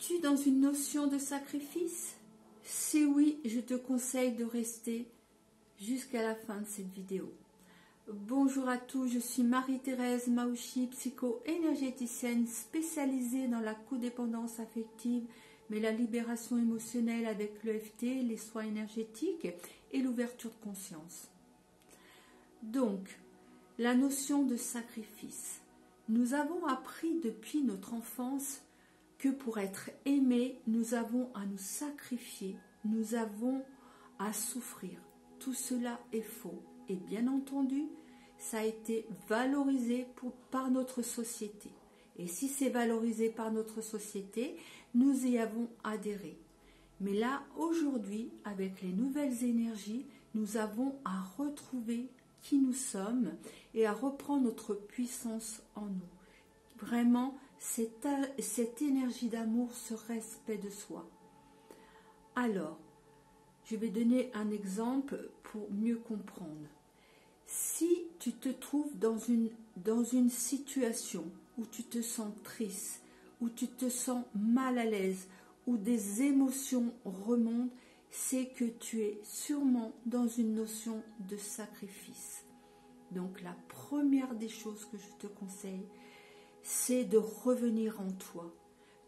Es-tu dans une notion de sacrifice? Si oui, je te conseille de rester jusqu'à la fin de cette vidéo. Bonjour à tous, je suis Marie-Thérèse Maouchi, psycho-énergéticienne spécialisée dans la codépendance affective, mais la libération émotionnelle avec l'EFT, les soins énergétiques et l'ouverture de conscience. Donc, la notion de sacrifice. Nous avons appris depuis notre enfance que pour être aimé, nous avons à nous sacrifier, nous avons à souffrir. Tout cela est faux. Et bien entendu, ça a été valorisé par notre société. Et si c'est valorisé par notre société, nous y avons adhéré. Mais là, aujourd'hui, avec les nouvelles énergies, nous avons à retrouver qui nous sommes et à reprendre notre puissance en nous. Vraiment, cette énergie d'amour, ce respect de soi. Alors, je vais donner un exemple pour mieux comprendre. Si tu te trouves dans une situation où tu te sens triste, où tu te sens mal à l'aise, où des émotions remontent, c'est que tu es sûrement dans une notion de sacrifice. Donc la première des choses que je te conseille, c'est de revenir en toi,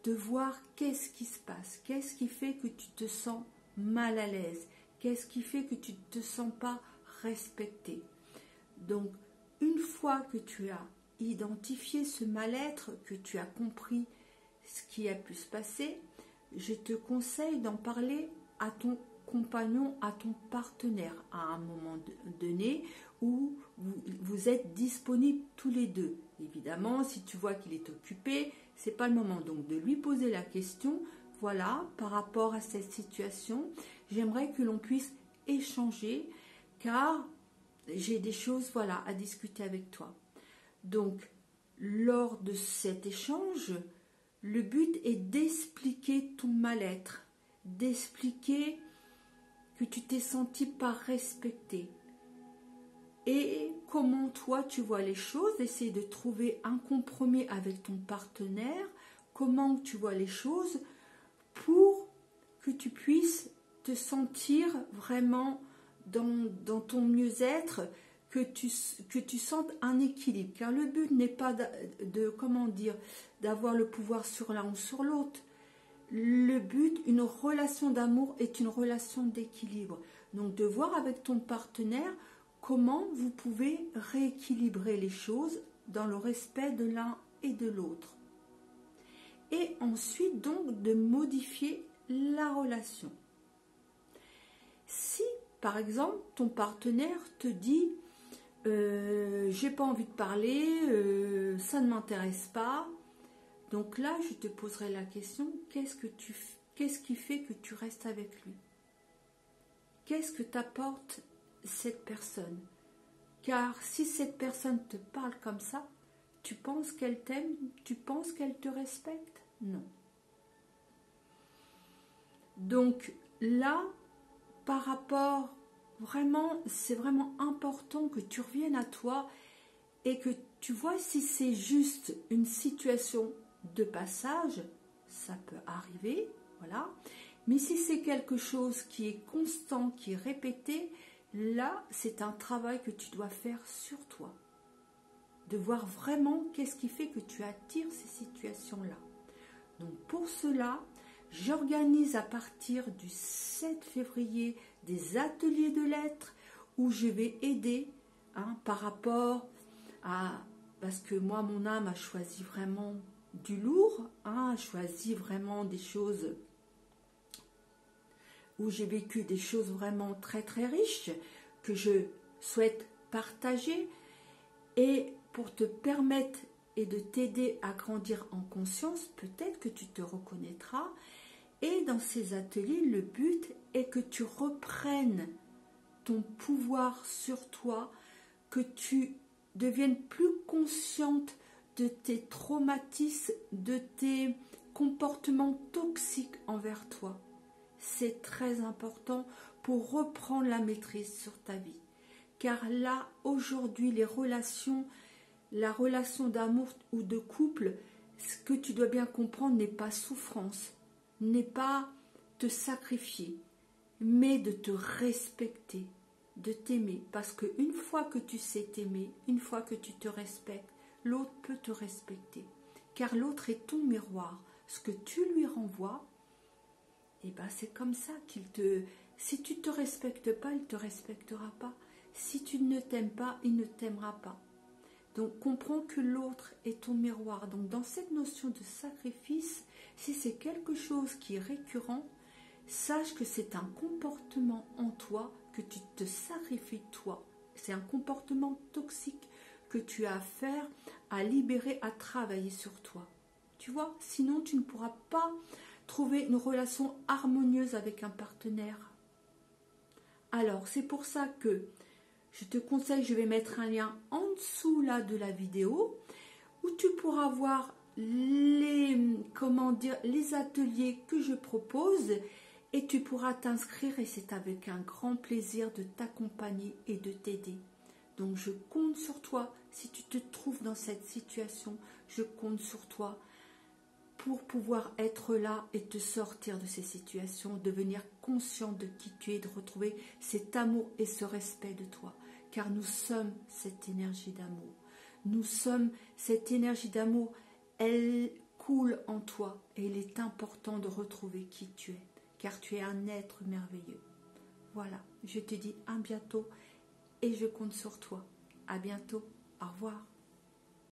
de voir qu'est-ce qui se passe, qu'est-ce qui fait que tu te sens mal à l'aise, qu'est-ce qui fait que tu ne te sens pas respecté. Donc, une fois que tu as identifié ce mal-être, que tu as compris ce qui a pu se passer, je te conseille d'en parler à ton compagnon, à ton partenaire, à un moment donné où vous êtes disponibles tous les deux. Évidemment, si tu vois qu'il est occupé, ce n'est pas le moment. Donc, de lui poser la question, voilà, par rapport à cette situation, j'aimerais que l'on puisse échanger, car j'ai des choses, voilà, à discuter avec toi. Donc, lors de cet échange, le but est d'expliquer ton mal-être, d'expliquer que tu t'es senti pas respecté. Et comment toi tu vois les choses, essayer de trouver un compromis avec ton partenaire, comment tu vois les choses pour que tu puisses te sentir vraiment dans ton mieux-être, que tu sentes un équilibre. Car le but n'est pas d'avoir le pouvoir sur l'un ou sur l'autre. Le but, une relation d'amour est une relation d'équilibre. Donc de voir avec ton partenaire comment vous pouvez rééquilibrer les choses dans le respect de l'un et de l'autre. Et ensuite donc de modifier la relation. Si par exemple ton partenaire te dit j'ai pas envie de parler, ça ne m'intéresse pas, donc là je te poserai la question, qu'est-ce qui fait que tu restes avec lui? Qu'est-ce que t'apporte cette personne? Car si cette personne te parle comme ça, tu penses qu'elle t'aime? Tu penses qu'elle te respecte? Non. Donc là, par rapport, vraiment, c'est vraiment important que tu reviennes à toi et que tu vois si c'est juste une situation de passage, ça peut arriver, voilà. Mais si c'est quelque chose qui est constant, qui est répété, là, c'est un travail que tu dois faire sur toi. De voir vraiment qu'est-ce qui fait que tu attires ces situations-là. Donc pour cela, j'organise à partir du 7 février des ateliers de lettres où je vais aider par rapport à... Parce que moi, mon âme a choisi vraiment du lourd, a choisi vraiment des choses où j'ai vécu des choses vraiment très très riches que je souhaite partager, et pour te permettre et de t'aider à grandir en conscience, peut-être que tu te reconnaîtras. Et dans ces ateliers, le but est que tu reprennes ton pouvoir sur toi, que tu deviennes plus consciente de tes traumatismes, de tes comportements toxiques envers toi. C'est très important pour reprendre la maîtrise sur ta vie. Car là, aujourd'hui, la relation d'amour ou de couple, ce que tu dois bien comprendre n'est pas souffrance, n'est pas te sacrifier, mais de te respecter, de t'aimer. Parce qu'une fois que tu sais t'aimer, une fois que tu te respectes, l'autre peut te respecter. Car l'autre est ton miroir. Ce que tu lui renvoies, et ben c'est comme ça qu'il te... Si tu ne te respectes pas, il ne te respectera pas. Si tu ne t'aimes pas, il ne t'aimera pas. Donc comprends que l'autre est ton miroir. Donc dans cette notion de sacrifice, si c'est quelque chose qui est récurrent, sache que c'est un comportement en toi, que tu te sacrifies toi. C'est un comportement toxique que tu as à faire, à libérer, à travailler sur toi. Tu vois, sinon tu ne pourras pas trouver une relation harmonieuse avec un partenaire. Alors, c'est pour ça que je te conseille, je vais mettre un lien en dessous là de la vidéo où tu pourras voir les ateliers que je propose et tu pourras t'inscrire et c'est avec un grand plaisir de t'accompagner et de t'aider. Donc je compte sur toi, si tu te trouves dans cette situation, je compte sur toi pour pouvoir être là et te sortir de ces situations, devenir conscient de qui tu es, de retrouver cet amour et ce respect de toi. Car nous sommes cette énergie d'amour. Nous sommes cette énergie d'amour, elle coule en toi et il est important de retrouver qui tu es, car tu es un être merveilleux. Voilà, je te dis à bientôt et je compte sur toi. À bientôt, au revoir.